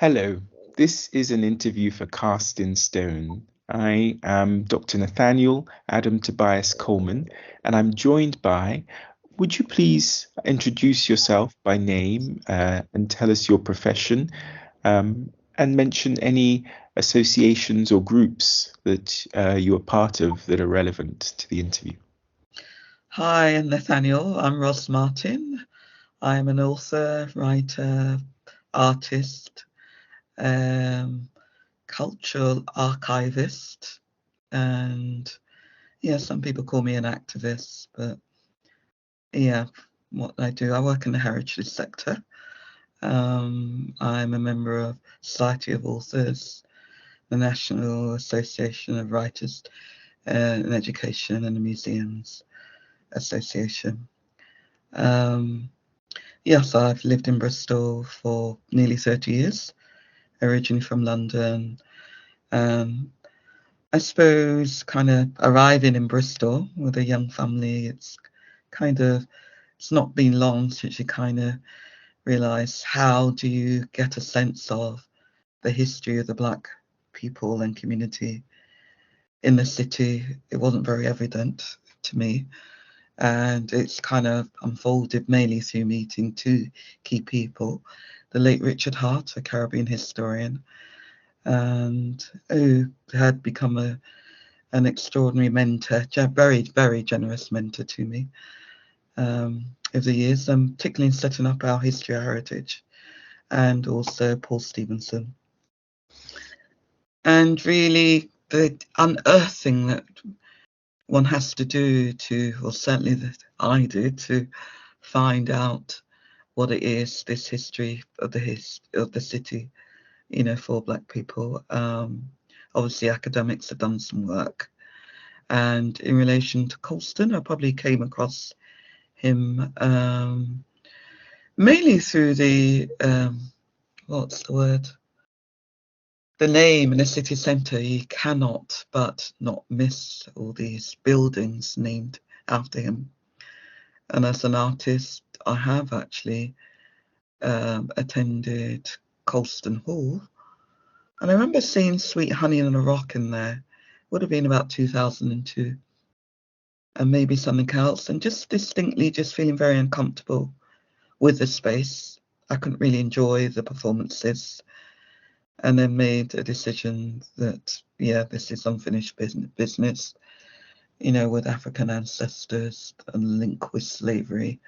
Hello, this is an interview for Cast in Stone. I am Dr. Nathaniel Adam Tobias Coleman, and I'm joined by, would you please introduce yourself by name and tell us your profession and mention any associations or groups that you are part of that are relevant to the interview? Hi, Nathaniel. I'm Ros Martin. I'm an author, writer, artist, um, cultural archivist, and some people call me an activist, but yeah, what I do, I work in the heritage sector. I'm a member of Society of Authors, the National Association of Writers in Education, and the Museums Association. Um, Yes, I've lived in Bristol for nearly 30 years, originally from London. Um, I suppose kind of arriving in Bristol with a young family, it's not been long since you kind of realise how do you get a sense of the history of the Black people and community in the city. It wasn't very evident to me. And it's kind of unfolded mainly through meeting two key people, the late Richard Hart, a Caribbean historian, and who had become an extraordinary mentor, very, very generous mentor to me over the years, particularly in setting up our history and heritage, and also Paul Stevenson. And really, the unearthing that one has to do to, or certainly that I did, to find out what it is, this history of the city, for Black people. Obviously, academics have done some work, and in relation to Colston, I probably came across him mainly through the what's the word? The name in the city centre. You cannot but not miss all these buildings named after him. And as an artist, I have actually attended Colston Hall, and I remember seeing Sweet Honey on a Rock in there. Would have been about 2002, and maybe something else, and just distinctly just feeling very uncomfortable with the space. I couldn't really enjoy the performances, and then made a decision that this is unfinished business, with African ancestors and link with slavery,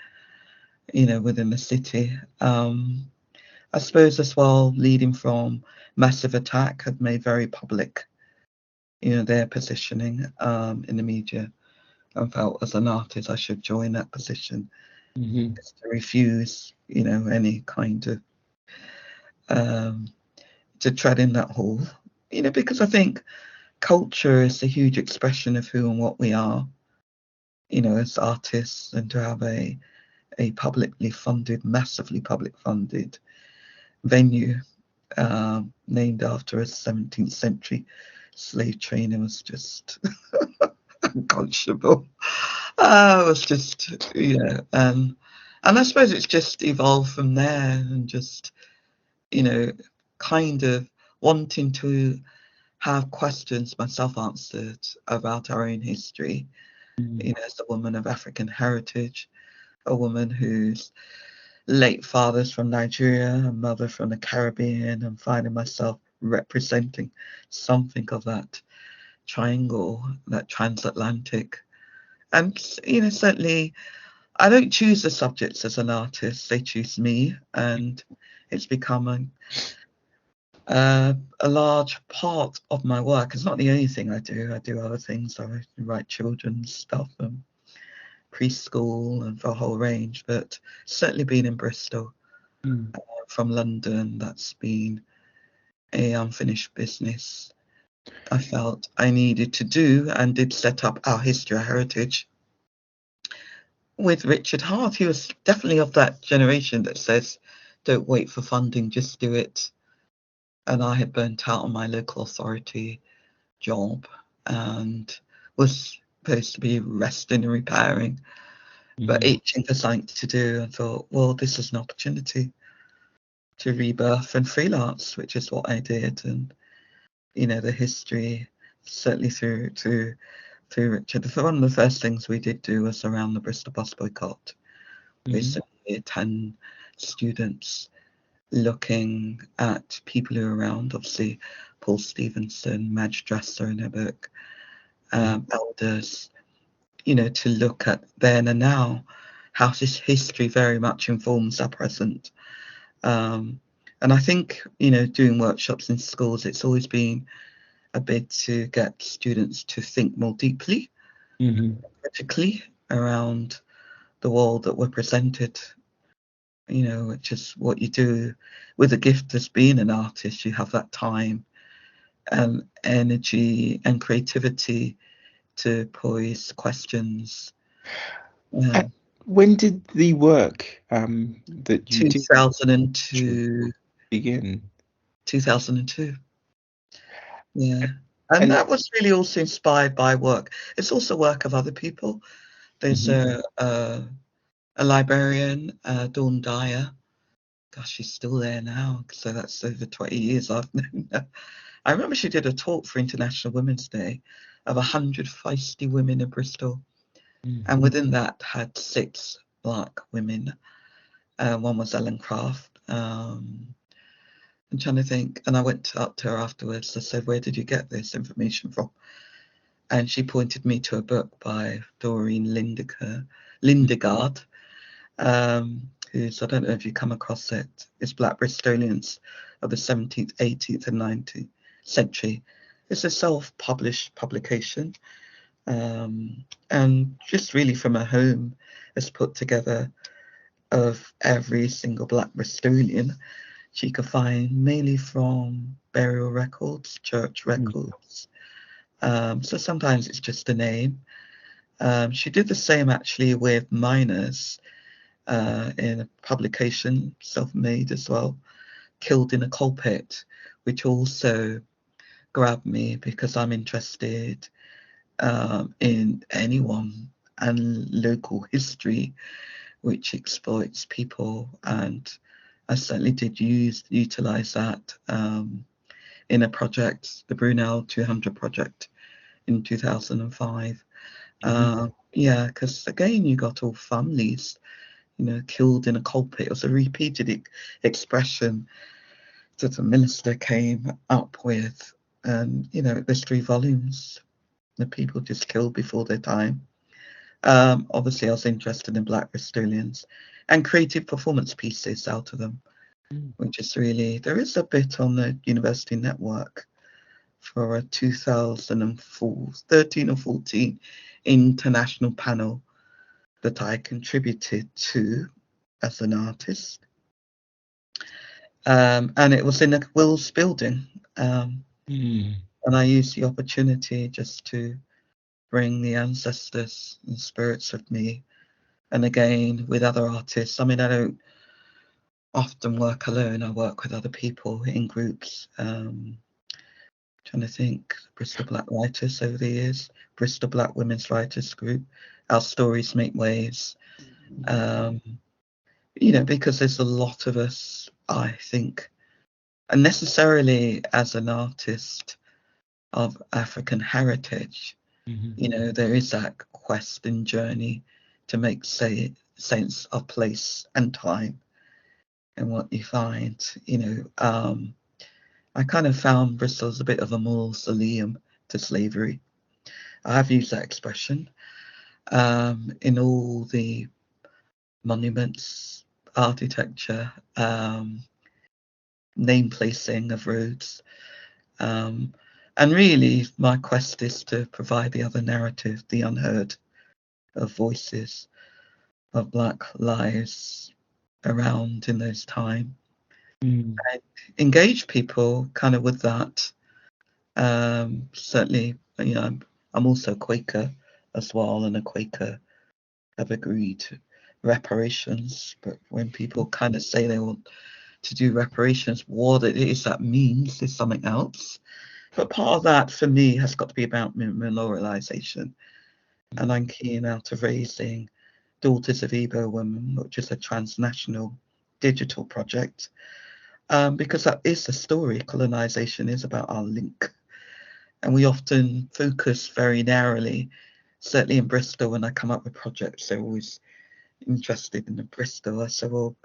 within the city. I suppose as well, leading from Massive Attack had made very public, their positioning in the media, and felt as an artist I should join that position, Mm-hmm. to refuse, any kind of to tread in that hall, because I think culture is a huge expression of who and what we are, as artists, and to have a publicly funded, massively public funded venue named after a 17th century slave trainer was just unconscionable. It was just, and I suppose it's just evolved from there, and just, kind of wanting to have questions myself answered about our own history, as a woman of African heritage, a woman whose late father's from Nigeria, a mother from the Caribbean, and finding myself representing something of that triangle, that transatlantic. And, certainly I don't choose the subjects as an artist, they choose me, and it's become a large part of my work. It's not the only thing I do. I do other things. I write children's stuff and preschool and for a whole range, but certainly being in Bristol from London, that's been a unfinished business I felt I needed to do, and did set up our history, our heritage with Richard Hart. He was definitely of that generation that says, don't wait for funding, just do it. And I had burnt out on my local authority job and was supposed to be resting and repairing, but itching for something to do. I thought, well, this is an opportunity. to rebirth and freelance, which is what I did. And, you know, the history, certainly through Richard. One of the first things we did do was around the Bristol bus boycott. We sent 10 students looking at people who are around, obviously Paul Stevenson, Madge Dresser in her book, elders, you know, to look at then and now, how this history very much informs our present. And I think, you know, doing workshops in schools, it's always been a bit to get students to think more deeply, critically around the world that we're presented, you know, which is what you do with a gift as being an artist. You have that time and energy and creativity to pose questions. When did the work that you did 2002. begin? 2002. Yeah. And that was really also inspired by work. It's also work of other people. There's a librarian, Dawn Dyer. Gosh, she's still there now. So that's over 20 years I've known her. I remember she did a talk for International Women's Day of 100 feisty women in Bristol. And within that had 6 Black women. One was Ellen Craft. I'm trying to think. And I went up to her afterwards. I said, "Where did you get this information from?" And she pointed me to a book by Doreen Lindegard, who's, I don't know if you come across it, it's Black Bristolians of the 17th, 18th and 19th century. It's a self-published publication, and just really from her home has put together of every single Black Bristolian she could find, mainly from burial records, church records. So sometimes it's just a name. She did the same actually with miners in a publication, self-made as well, Killed in a Coal Pit, which also grabbed me because I'm interested in anyone and local history which exploits people, and I certainly did utilize that in a project, the Brunel 200 project in 2005. Yeah, because again, you got all families, you know, killed in a coal pit. It was a repeated expression that the minister came up with, and you know, there's 3 volumes. The people just killed before their time. Obviously, I was interested in Black Bristolians and creative performance pieces out of them, which is really, there is a bit on the University Network for a 2013 or 14 international panel that I contributed to as an artist. And it was in a Wills building. And I used the opportunity just to bring the ancestors and spirits of me. And again, with other artists, I mean, I don't often work alone. I work with other people in groups. Trying to think, Bristol Black Writers over the years, Bristol Black Women's Writers Group, Our Stories Make Waves. You know, because there's a lot of us, I think, and necessarily as an artist of African heritage, you know, there is that quest and journey to make sense of place and time and what you find, you know. I kind of found Bristol as a bit of a mausoleum to slavery. I have used that expression in all the monuments, architecture, name placing of roads. And really, my quest is to provide the other narrative, the unheard, of voices of Black lives around in those times. And engage people kind of with that. Certainly, you know, I'm also Quaker as well, and a Quaker have agreed reparations. But when people kind of say they want to do reparations, what it is that means is something else. But part of that for me has got to be about memorialization. And I'm keen out of raising Daughters of Igbo Women, which is a transnational digital project because that is the story. Colonization is about our link. And we often focus very narrowly, certainly in Bristol. When I come up with projects, they're always interested in the Bristol. I said, well,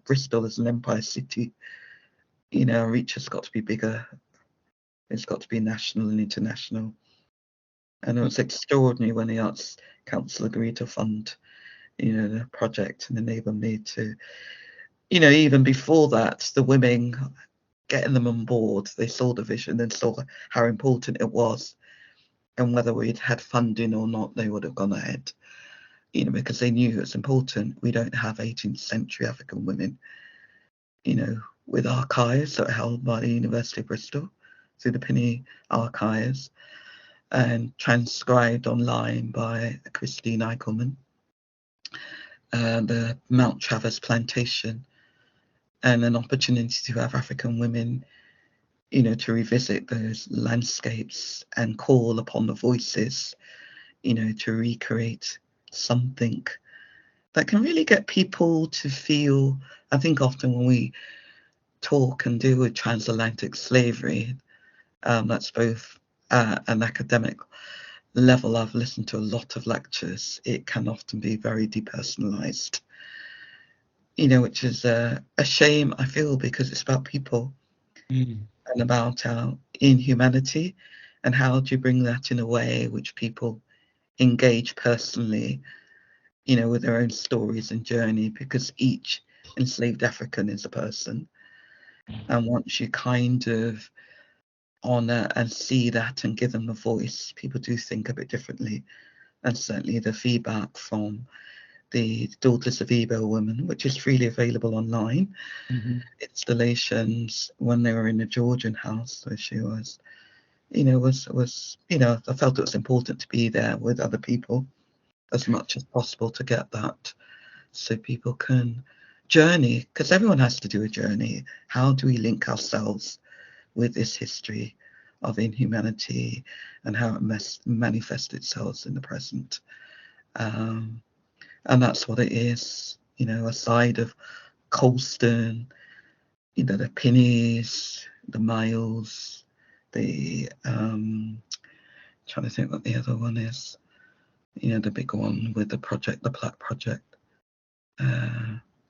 Bristol as an empire city, our reach has got to be bigger. It's got to be national and international. And it was extraordinary when the Arts Council agreed to fund, the project and enable me to, even before that, the women, getting them on board, they saw the vision and saw how important it was. And whether we'd had funding or not, they would have gone ahead, because they knew it's important. We don't have 18th century African women, with archives that are held by the University of Bristol through the Penny Archives and transcribed online by Christine Eichelman, the Mount Travers plantation, and an opportunity to have African women, to revisit those landscapes and call upon the voices, to recreate something that can really get people to feel. I think often when we talk and deal with transatlantic slavery, that's both an academic level. I've listened to a lot of lectures. It can often be very depersonalized, which is a shame, I feel, because it's about people and about our inhumanity, and how do you bring that in a way which people engage personally, with their own stories and journey, because each enslaved African is a person. And once you kind of honor and see that and give them a voice, people do think a bit differently. And certainly the feedback from the Daughters of Igbo Women, which is freely available online, installations when they were in the Georgian house where she was, was I felt it was important to be there with other people as much as possible to get that, so people can journey, because everyone has to do a journey. How do we link ourselves with this history of inhumanity and how it manifests itself in the present? And that's what it is, aside of Colston, the pennies, the miles, the trying to think what the other one is, the big one with the project, the Plaque Project,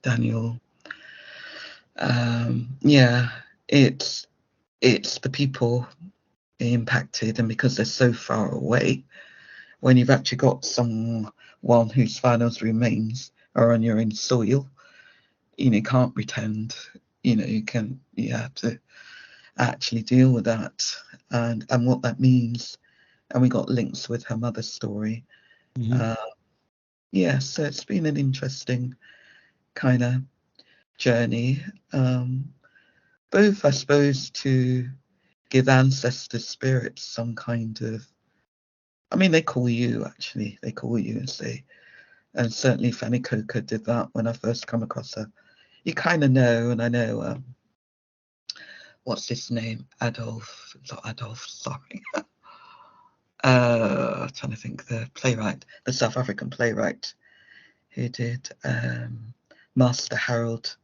Daniel. It's the people impacted, and because they're so far away, when you've actually got someone whose final remains are on your own soil, you can't pretend. You have to actually deal with that and what that means. And we got links with her mother's story. So it's been an interesting kind of journey, both, I suppose, to give ancestor spirits some kind of, they call you and say, and certainly Fanny Coker did that when I first come across her. You kind of know, and I know, what's his name? Sorry. Trying to think, the South African playwright who did Master Harold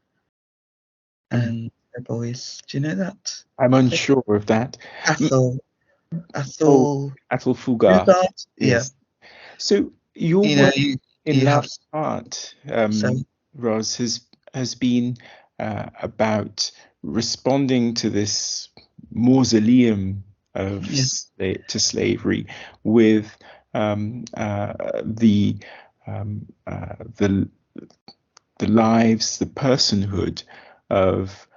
and the Boys. Do you know that? I'm unsure of that. Athol Fugar. Yes. Yeah. So your work in large part, Ros, has been about responding to this mausoleum of to slavery with the lives, the personhood of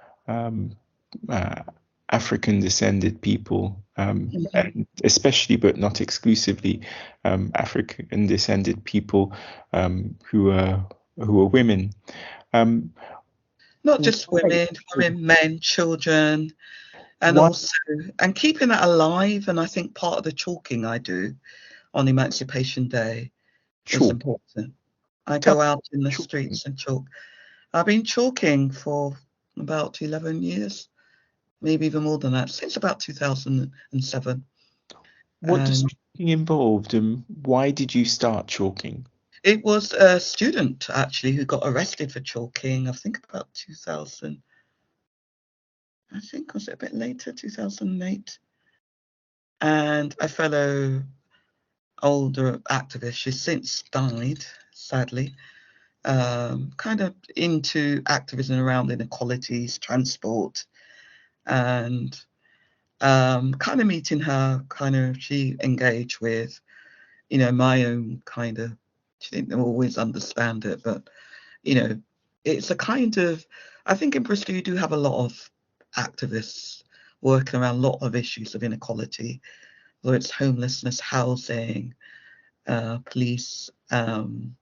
African descended people, and especially but not exclusively African descended people who are women. Not just women, men, children, and also keeping that alive. And I think part of the chalking I do on Emancipation Day is important. I go out in the streets and chalk. I've been chalking for about 11 years, maybe even more than that, since about 2007. What does chalking involved, and why did you start chalking? It was a student, actually, who got arrested for chalking, I think about 2000. I think, was it a bit later, 2008? And a fellow older activist, she's since died, sadly, kind of into activism around inequalities, transport, and kind of meeting her, she engaged with, my own kind of, she didn't always understand it, but, it's a kind of, I think in Bristol you do have a lot of activists working around a lot of issues of inequality, whether it's homelessness, housing, police, and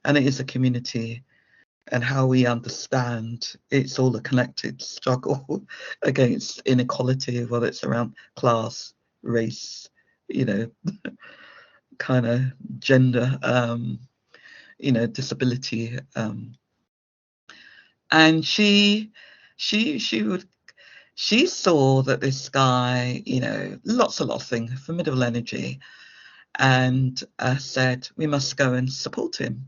it is a community, and how we understand it's all a connected struggle against inequality, whether it's around class, race, you know, kind of gender, disability. And she saw that this guy, lots of things, formidable energy, and said, we must go and support him.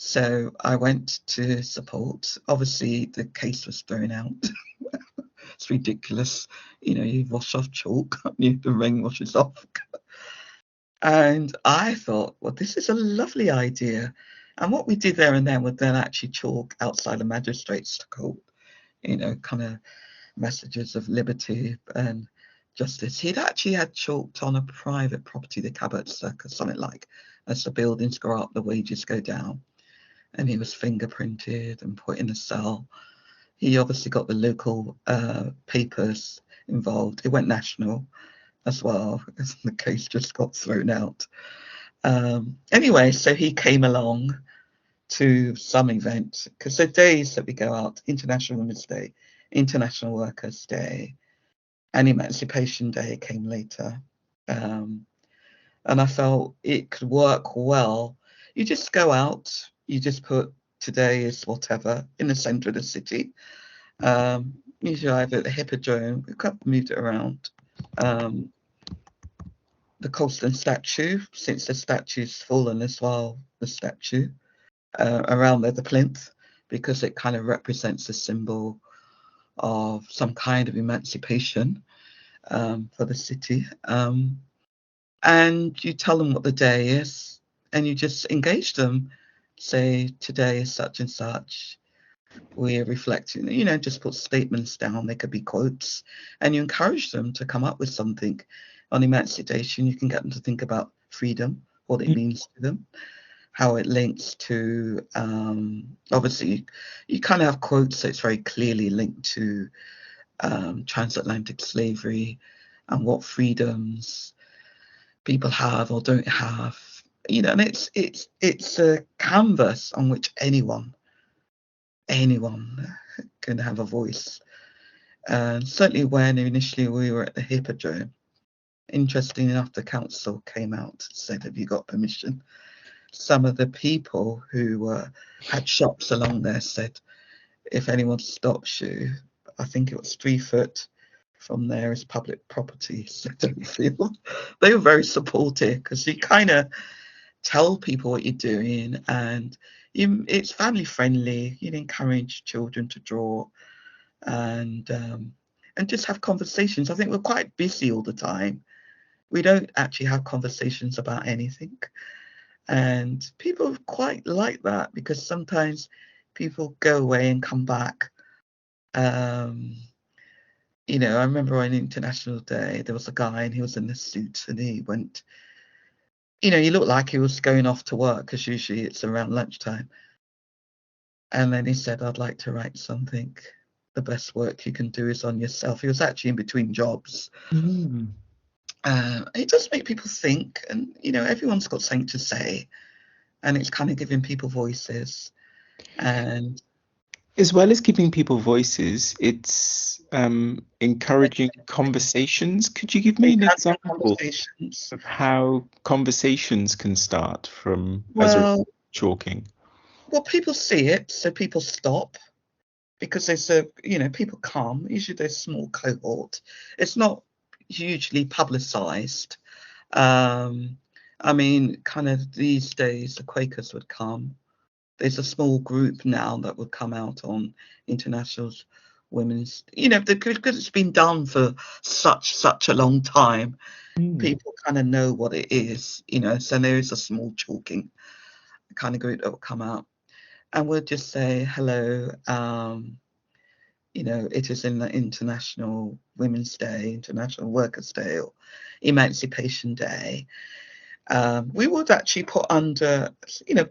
So I went to support. Obviously, the case was thrown out. It's ridiculous. You wash off chalk, the rain washes off. And I thought, well, this is a lovely idea. And what we did there and then was then actually chalk outside the magistrate's court, kind of messages of liberty and justice. He'd actually had chalked on a private property, the Cabot Circus, something like, as the buildings go up, the wages go down. And he was fingerprinted and put in a cell. He obviously got the local papers involved. It went national as well, because the case just got thrown out. Anyway, so he came along to some event, because the days that we go out, International Women's Day, International Workers' Day, and Emancipation Day came later. And I felt it could work well. You just go out, you just put today is whatever in the centre of the city. Usually either at the Hippodrome, we kind of moved it around. The Colston statue, since the statue's fallen as well, the statue around there, the plinth, because it kind of represents a symbol of some kind of emancipation for the city. And you tell them what the day is, and you just engage them. Say, today is such and such. We're reflecting, just put statements down. They could be quotes, and you encourage them to come up with something on emancipation. You can get them to think about freedom, what it means to them, how it links to, obviously, you kind of have quotes, so it's very clearly linked to transatlantic slavery and what freedoms people have or don't have, and it's a canvas on which anyone can have a voice. And certainly when initially we were at the Hippodrome, interesting enough, the council came out and said, have you got permission? Some of the people who had shops along there said, if anyone stops you, I think it was 3 foot from there is public property. So don't feel. They were very supportive, because you kind of tell people what you're doing, and it's family friendly. You encourage children to draw, and just have conversations. I think we're quite busy all the time. We don't actually have conversations about anything, and people quite like that, because sometimes people go away and come back. I remember on International Day, there was a guy and he was in a suit, and he went, he looked like he was going off to work, because usually it's around lunchtime. And then he said, I'd like to write something. The best work you can do is on yourself. He was actually in between jobs. Mm. It does make people think, and, everyone's got something to say, and it's kind of giving people voices. And As well as giving people voices, it's encouraging conversations. Could you give me an example of how conversations can start from as a chalking? Well, people see it, so people stop, because there's people come. Usually there's a small cohort. It's not hugely publicised. Kind of these days, the Quakers would come. There's a small group now that would come out on International women's, because it's been done for such a long time, people kind of know what it is, so there is a small talking kind of group that will come out, and we'll just say hello. It is in the International Women's Day, International Workers' Day, or Emancipation Day. We would actually put under,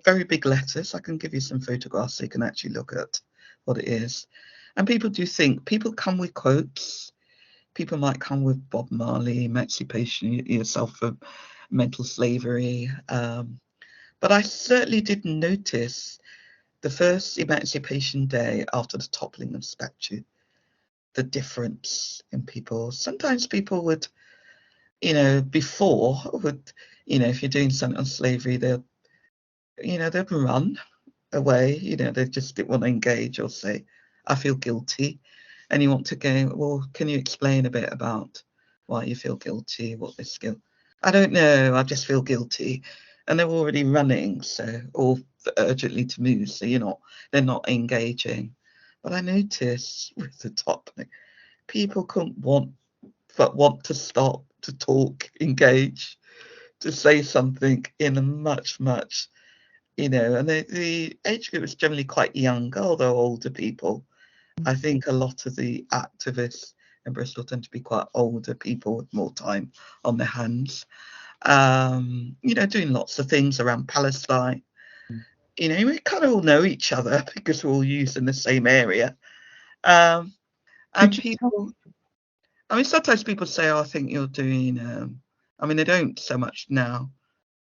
very big letters. I can give you some photographs so you can actually look at what it is. And people come with quotes. People might come with Bob Marley, emancipation, yourself from mental slavery. But I certainly did notice the first Emancipation Day after the toppling of statue, the difference in people. Sometimes people would, before would, if you're doing something on slavery, they'll run away. They just didn't want to engage or say, I feel guilty. And you want to go, well, can you explain a bit about why you feel guilty, what this guilt? I don't know, I just feel guilty. And they're already running, or urgently to move, so they're not engaging. But I noticed with the topic, people couldn't want to stop, to talk, engage, to say something in a much, and the age group is generally quite young, although older people. I think a lot of the activists in Bristol tend to be quite older people with more time on their hands, doing lots of things around Palestine. We kind of all know each other because we're all used in the same area. And people, sometimes people say, oh, I think you're doing, they don't so much now,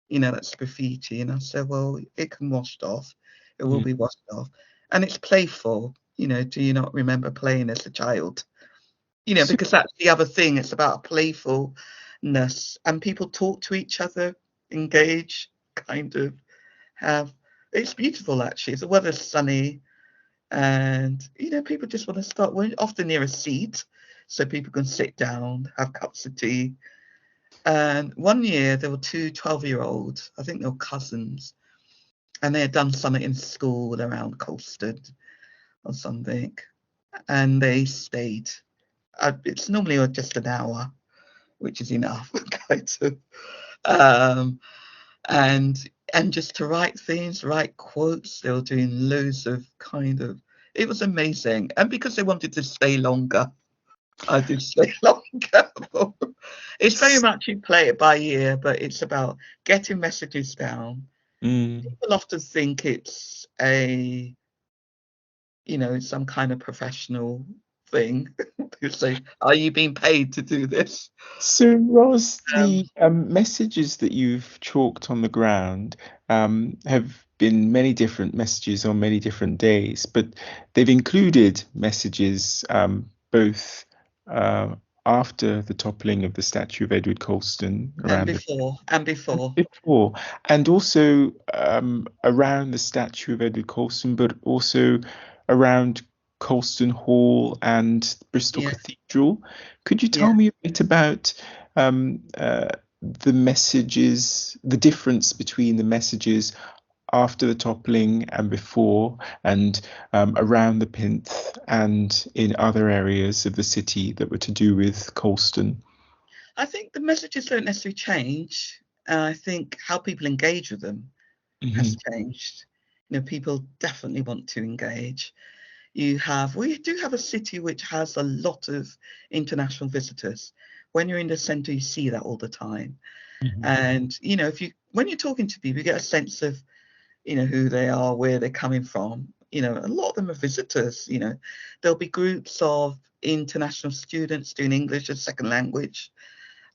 that's graffiti. And I say, well, it can wash off. It will be washed off. And it's playful. Do you not remember playing as a child? Because that's the other thing. It's about playfulness, and people talk to each other, engage, kind of it's beautiful, actually. If the weather's sunny and, people just want to start, we're often near a seat so people can sit down, have cups of tea. And one year there were two 12-year-olds, I think they were cousins, and they had done something in school around Colston or something, and they stayed. It's normally just an hour, which is enough, kind of. And just to write things, write quotes. They were doing loads of it was amazing. And because they wanted to stay longer, I did stay longer. It's very much you play it by ear, but it's about getting messages down. People often think it's some kind of professional thing. People say, are you being paid to do this? So, Ros, the messages that you've chalked on the ground have been many different messages on many different days, but they've included messages both after the toppling of the statue of Edward Colston, and before, and also around the statue of Edward Colston, but also around Colston Hall and Bristol Cathedral. Could you tell me a bit about the messages, the difference between the messages after the toppling and before, and around the plinth and in other areas of the city that were to do with Colston? I think the messages don't necessarily change. I think how people engage with them has changed. People definitely want to engage. We do have a city which has a lot of international visitors. When you're in the centre, you see that all the time. And when you're talking to people, you get a sense of who they are, where they're coming from. A lot of them are visitors. There'll be groups of international students doing English as second language.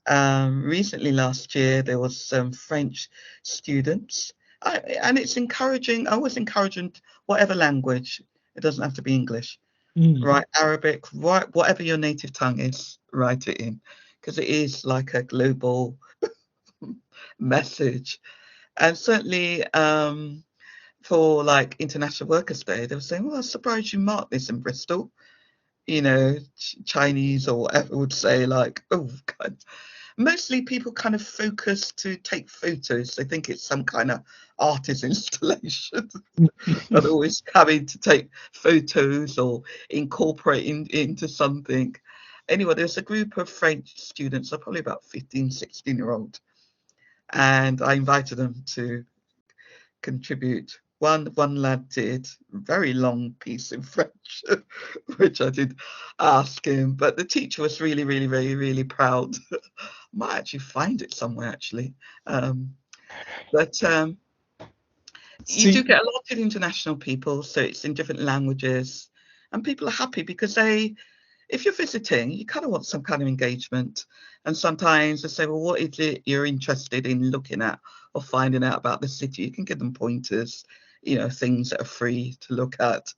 Recently, last year, there was some French students, and it's encouraging. I always encourage whatever language. It doesn't have to be English. Write Arabic, write whatever your native tongue is, write it in, because it is like a global message. And certainly for like International Workers' Day, they were saying, well, I'm surprised you marked this in Bristol. Chinese or whatever would say like, oh, God. mostly people kind of focus to take photos. They think it's some kind of artist installation. And always having to take photos or incorporate into something. Anyway, there's a group of French students, so probably about 15, 16-year-old, and I invited them to contribute. One lad did a very long piece in French, which I did ask him, but the teacher was really, really, really, really proud. Might actually find it somewhere, actually. But you do See, get a lot of international people, so it's in different languages, and people are happy because if you're visiting, you kind of want some kind of engagement. And sometimes they say, well, what is it you're interested in looking at or finding out about the city? You can give them pointers, things that are free to look at,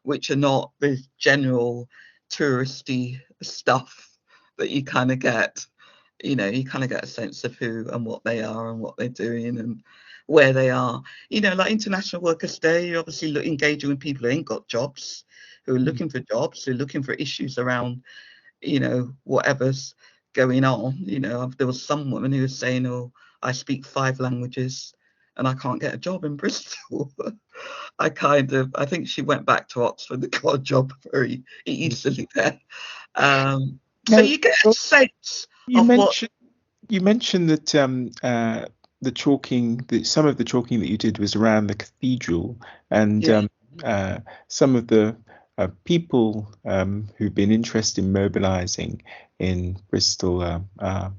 which are not the general touristy stuff that you kind of get. You kind of get a sense of who and what they are and what they're doing and where they are. Like International Workers' Day, you're obviously engaging with people who ain't got jobs, who are looking for jobs, who are looking for issues around, whatever's going on. There was some woman who was saying, oh, I speak 5 languages and I can't get a job in Bristol. I think she went back to Oxford and got a job very easily there. So now you get a sense you of what. mentioned that the chalking, some of the chalking that you did was around the cathedral, and Yeah. some of the people who've been interested in mobilising in Bristol are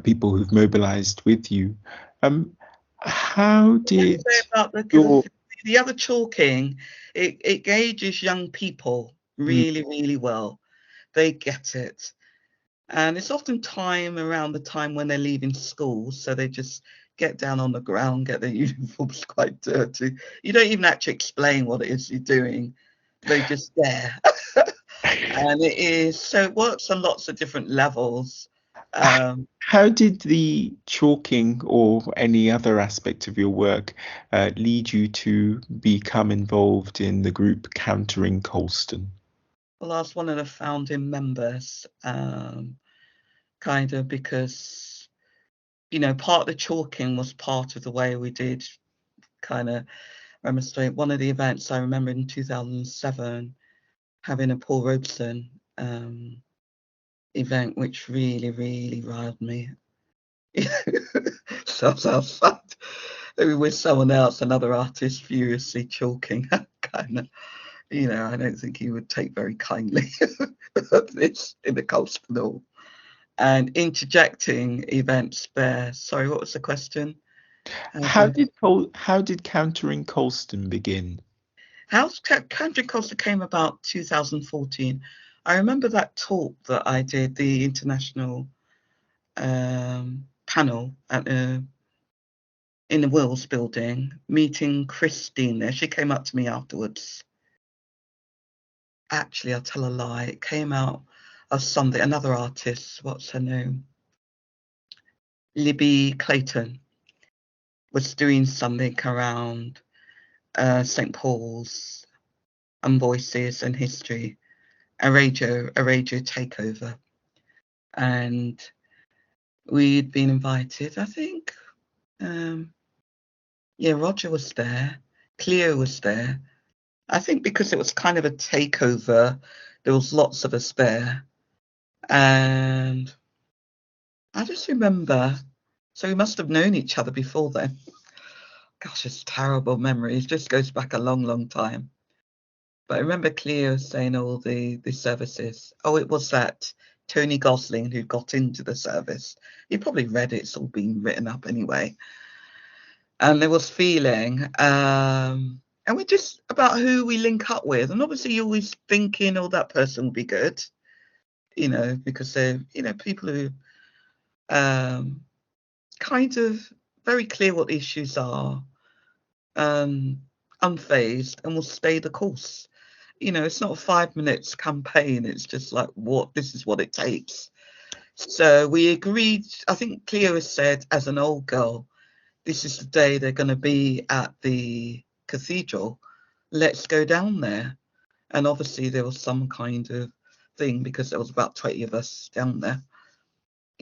people who've mobilised with you. How did Say about your the other chalking, it gauges young people mm, really, really well. They get it. And it's often around the time when they're leaving school, so they just get down on the ground, get their uniforms quite dirty. You don't even actually explain what it is you're doing. They just there. And it works on lots of different levels. how did the chalking or any other aspect of your work lead you to become involved in the group Countering Colston? Well, I was one of the founding members, kind of because, part of the chalking was part of the way we did kind of demonstrate. One of the events I remember in 2007 having a Paul Robeson event, which really, really riled me. So I was outside with someone else, another artist, furiously chalking, kind of. I don't think he would take very kindly this in the Colston and interjecting events there. Sorry, what was the question? How did Countering Colston begin? Country Costa came about 2014. I remember that talk that I did, the international panel in the Wills building, meeting Christine there. She came up to me afterwards. Actually, I'll tell a lie. It came out of another artist. What's her name? Libby Clayton was doing something around St. Paul's and voices and history, a radio takeover. And we'd been invited, I think. Roger was there, Cleo was there. I think because it was kind of a takeover, there was lots of us there. And I just remember, so we must have known each other before then. Gosh, it's terrible memories. Just goes back a long, long time. But I remember Cleo saying all the services. Oh, it was that Tony Gosling who got into the service. You probably read it. It's all been written up anyway. And there was feeling, and we're just about who we link up with. And obviously you're always thinking, oh, that person will be good, because they're, people who kind of very clear what the issues are, unfazed, and will stay the course. It's not a 5 minutes campaign. It's just like, this is what it takes. So we agreed. I think Cleo has said, as an old girl, this is the day they're going to be at the cathedral. Let's go down there. And obviously there was some kind of thing because there was about 20 of us down there.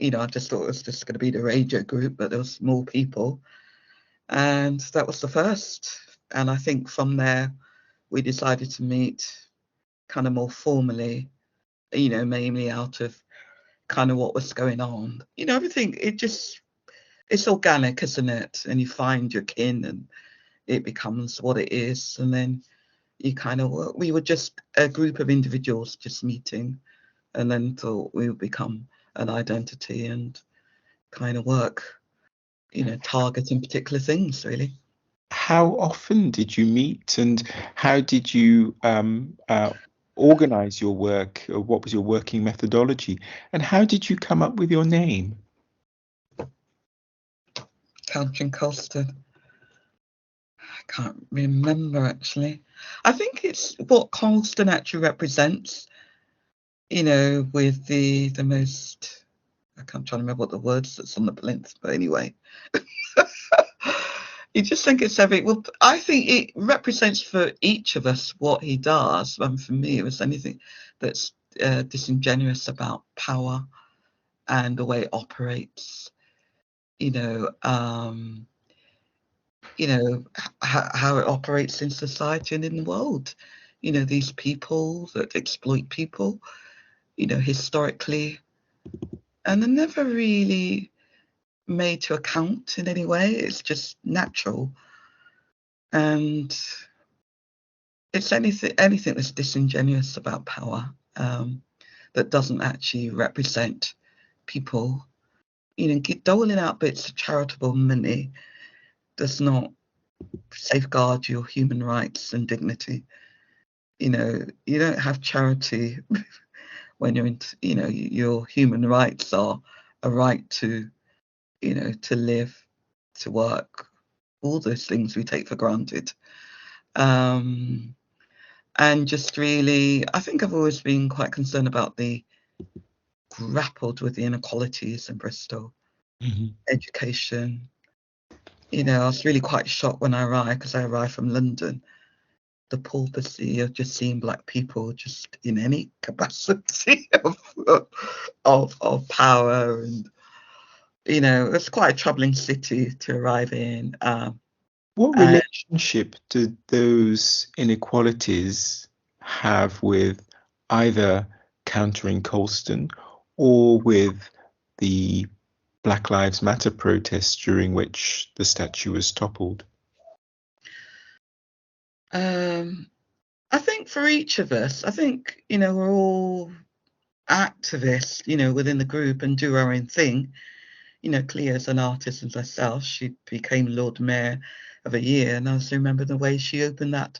I just thought it was just going to be the radio group, but there was more people. And that was the first. And I think from there, we decided to meet kind of more formally, mainly out of kind of what was going on. Everything, it's organic, isn't it? And you find your kin and it becomes what it is. And then we were just a group of individuals just meeting, and then thought we would become an identity and kind of work, targeting particular things, really. How often did you meet, and how did you organize your work? Or what was your working methodology, and how did you come up with your name? Country Colston. I can't remember, actually. I think it's what Colston actually represents, with the most, I can't try to remember what the words that's on the plinth, but anyway. You just think it's well, I think it represents for each of us what he does. And for me, it was anything that's disingenuous about power and the way it operates, how it operates in society and in the world. These people that exploit people, historically, and they're never really made to account in any way. It's just natural. And it's anything that's disingenuous about power, that doesn't actually represent people. Doling out bits of charitable money does not safeguard your human rights and dignity. You don't have charity when you're your human rights are a right to, to live, to work, all those things we take for granted. And just really, I think I've always been quite concerned about grappled with the inequalities in Bristol. Mm-hmm. Education. I was really quite shocked when I arrived, because I arrived from London. The pauperism of just seeing black people just in any capacity of power, and it's quite a troubling city to arrive in. What relationship do those inequalities have with either countering Colston or with the Black Lives Matter protests during which the statue was toppled? I think for each of us, I think, we're all activists, within the group, and do our own thing. Clea's an artist as herself. She became Lord Mayor of a year, and I also remember the way she opened that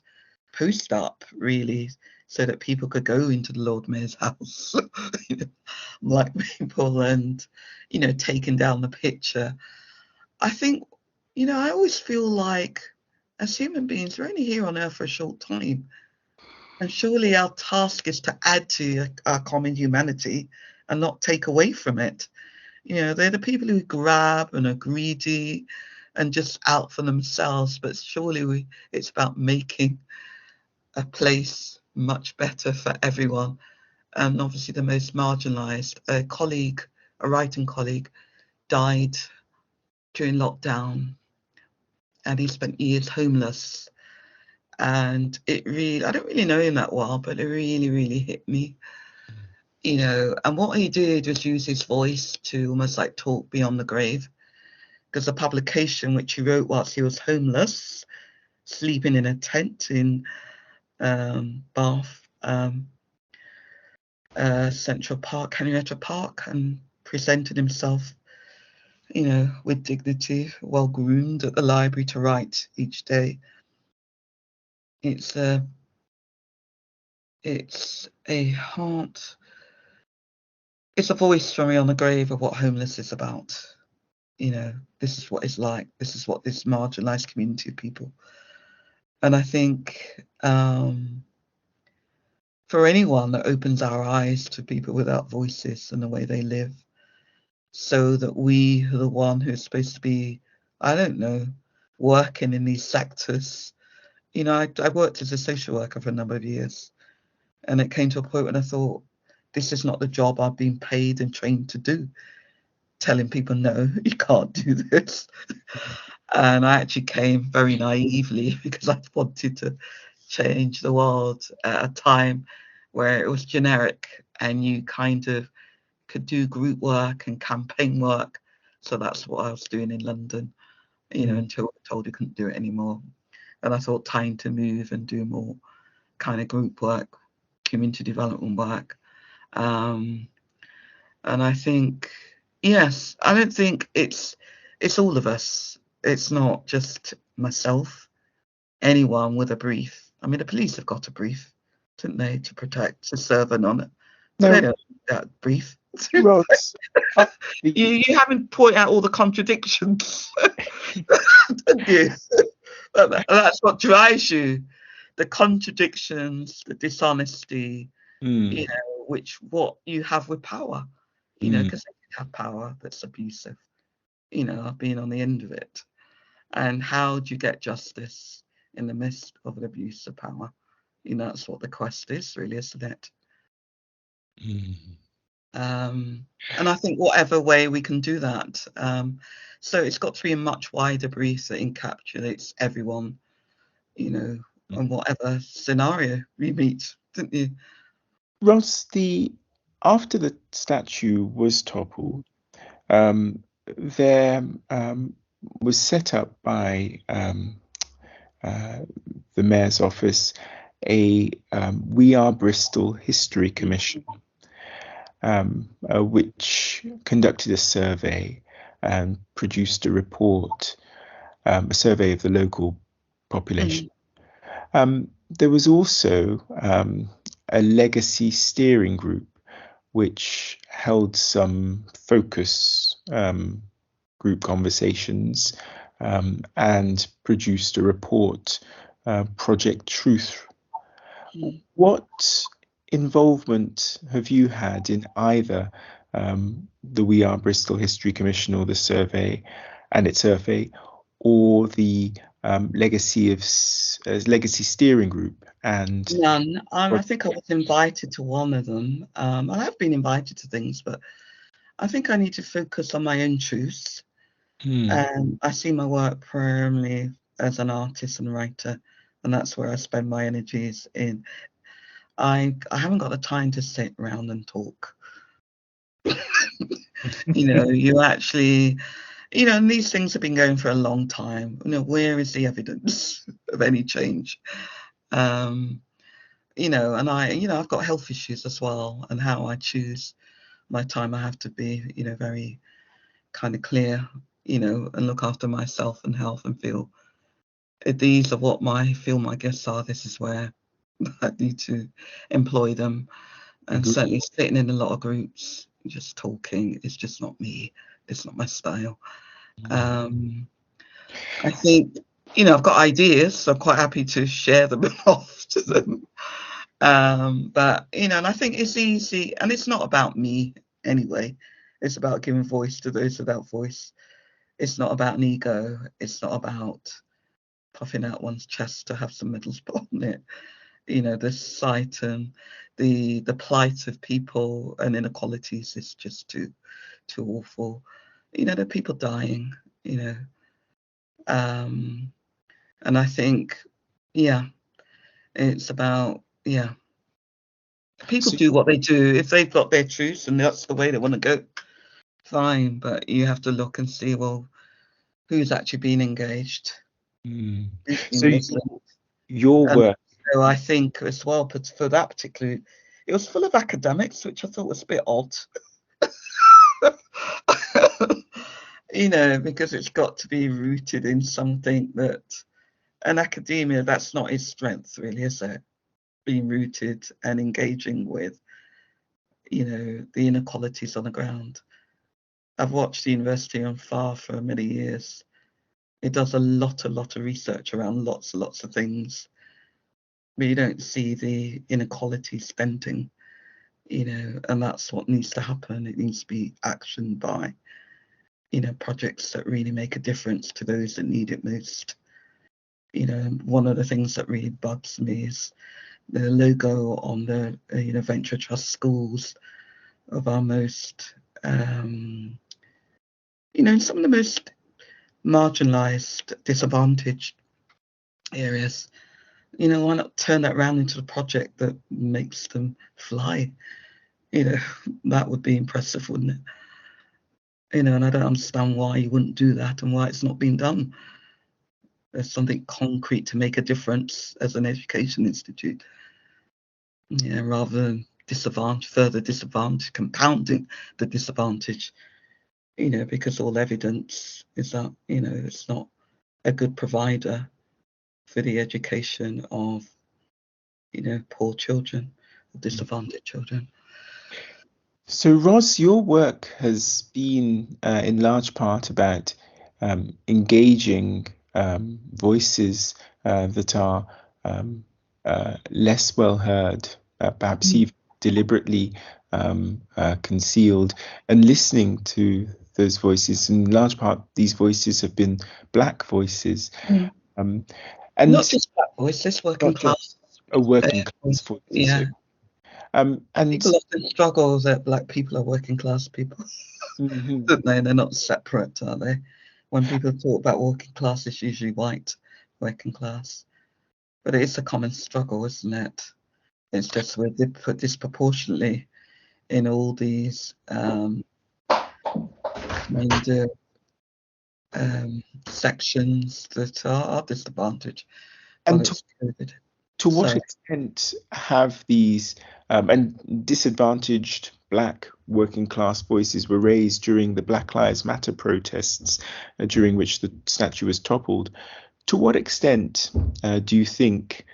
post up, really, so that people could go into the Lord Mayor's house, black people, and, taking down the picture. I think, I always feel like, as human beings, we're only here on earth for a short time. And surely our task is to add to our common humanity and not take away from it. They're the people who grab and are greedy and just out for themselves. But surely it's about making a place much better for everyone. And obviously the most marginalised. A writing colleague, died during lockdown, and he spent years homeless. And it really, I don't really know him that well, but it really, really hit me. And what he did was use his voice to almost like talk beyond the grave. Because the publication which he wrote whilst he was homeless, sleeping in a tent in Bath, Central Park, Henrietta Park, and presented himself, with dignity, well groomed at the library to write each day. It's a heart. It's a voice for me on the grave of what homeless is about. This is what it's like. This is what this marginalised community of people. And I think for anyone that opens our eyes to people without voices and the way they live, so that we are the one who's supposed to be, I don't know, working in these sectors. I worked as a social worker for a number of years, and it came to a point when I thought, this is not the job I've been paid and trained to do. telling people, no, you can't do this. And I actually came very naively because I wanted to change the world at a time where it was generic and you kind of could do group work and campaign work. So that's what I was doing in London, until I told you couldn't do it anymore. And I thought time to move and do more kind of group work, community development work. And I think, yes, I don't think it's all of us. It's not just myself. Anyone with a brief. I mean, the police have got a brief, didn't they, to protect, to serve and honour. But they No, don't need that brief. Ros, You haven't pointed out all the contradictions, don't you? That's what drives you. The contradictions, the dishonesty, mm, what you have with power, mm, because they have power that's abusive. I've been on the end of it. And how do you get justice in the midst of an abuse of power? That's what the quest is, really, isn't it? mm. And I think whatever way we can do that. So it's got to be a much wider brief that encapsulates everyone, on whatever scenario we meet, didn't you? Ros, after the statue was toppled, there was set up by the mayor's office a We Are Bristol History Commission, which conducted a survey and produced a report, a survey of the local population. There was also a legacy steering group which held some focus group conversations and produced a report, Project Truth. What involvement have you had in either the We Are Bristol History Commission or the survey and its survey, or the legacy steering group? And None. I think I was invited to one of them. I have been invited to things, but I think I need to focus on my own truths. I see my work primarily as an artist and writer, and that's where I spend my energies in. I haven't got the time to sit around and talk. You actually, and these things have been going for a long time. Where is the evidence of any change? And I've got health issues as well, and how I choose my time, I have to be, very kind of clear, and look after myself and health and feel these are what my gifts are. This is where I need to employ them. And certainly sitting in a lot of groups, just talking is just not me. It's not my style. I think, I've got ideas, so I'm quite happy to share them off to them. But, and I think it's easy, and it's not about me anyway. It's about giving voice to those without voice. It's not about an ego. It's not about puffing out one's chest to have some medals put on it. The sight and the plight of people and inequalities is just too awful. There are people dying, and I think, it's about, people do what they do. If they've got their truths and that's the way they want to go, fine, but you have to look and see, well, who's actually been engaged, who's So been listening. your And work, so I think as well, but for that particular, it was full of academics, which I thought was a bit odd. Because it's got to be rooted in something that, an academia, that's not its strength, really, is it? Being rooted and engaging with, the inequalities on the ground. I've watched the University on Far for many years. It does a lot of research around lots and lots of things, but you don't see the inequality spending, and that's what needs to happen. It needs to be actioned by, projects that really make a difference to those that need it most. One of the things that really bugs me is the logo on the, venture trust schools of our most in some of the most marginalised, disadvantaged areas, why not turn that around into a project that makes them fly? That would be impressive, wouldn't it? And I don't understand why you wouldn't do that and why it's not been done. There's something concrete to make a difference as an education institute, rather than further disadvantage, compounding the disadvantage, because all evidence is that, it's not a good provider for the education of, poor children, disadvantaged children. So, Ros, your work has been in large part about engaging voices that are less well heard, perhaps even deliberately concealed, and listening to those voices. In large part, these voices have been Black voices. And not just Black voices, working class. Working class voices. Yeah. And people often struggle that Black people are working class people. Don't they? They're not separate, are they? When people talk about working class, it's usually white working class. But it is a common struggle, isn't it? It's just we're put disproportionately in all these sections that are disadvantaged. And to what extent have these and disadvantaged Black working class voices were raised during the Black Lives Matter protests, during which the statue was toppled? To what extent do you think,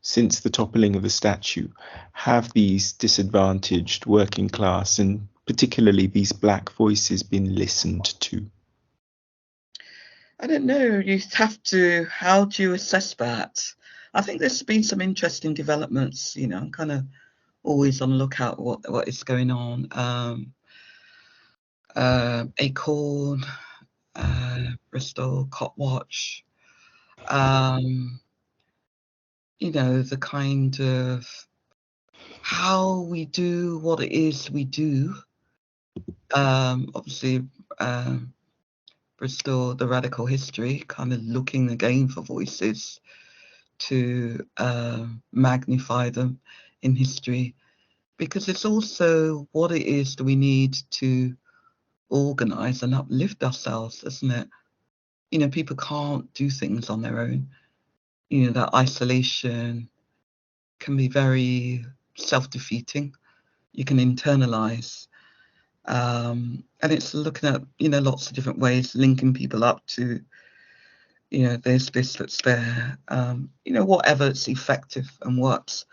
since the toppling of the statue, have these disadvantaged working class and particularly these Black voices been listened to? I don't know. How do you assess that? I think there's been some interesting developments. I'm kind of always on the lookout what is going on. Acorn, Bristol, Cotwatch. The kind of how we do what it is we do. Obviously, Bristol, the radical history, kind of looking again for voices to magnify them in history, because it's also what it is that we need to organise and uplift ourselves, isn't it? People can't do things on their own. That isolation can be very self-defeating. You can internalise. And it's looking at, lots of different ways, linking people up to, there's this that's there, whatever it's effective and works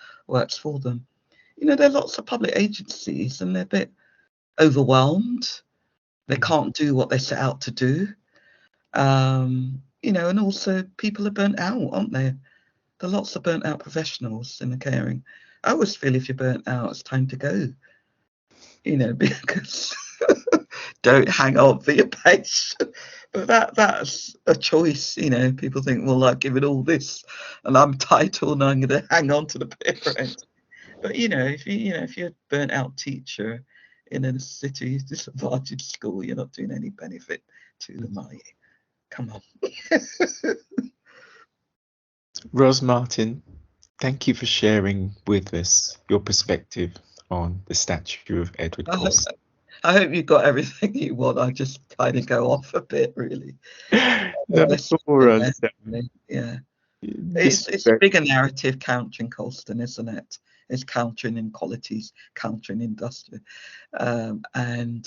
for them. There are lots of public agencies and they're a bit overwhelmed. They can't do what they set out to do. And also people are burnt out, aren't they? There are lots of burnt out professionals in the caring. I always feel if you're burnt out, it's time to go. Because don't hang on for your patient. But that's a choice. People think, well, I've given all this and I'm titled and I'm going to hang on to the parent. But if you're a burnt out teacher in a city disadvantaged school, you're not doing any benefit to them, are you? Come on. Ros Martin, thank you for sharing with us your perspective on the statue of Edward Colston. I hope you got everything you want. I just kind of go off a bit, really. That's for us. Yeah. It's a bigger narrative countering Colston, isn't it? It's countering inequalities, countering industry, and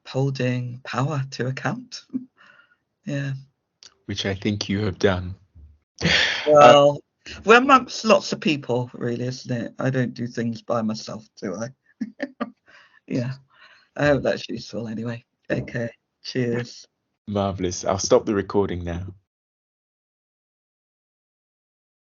holding power to account. Yeah. Which I think you have done. Well, we're amongst lots of people, really, isn't it? I don't do things by myself, do I? Yeah. I hope that's useful anyway. Okay. Cheers. Marvelous. I'll stop the recording now.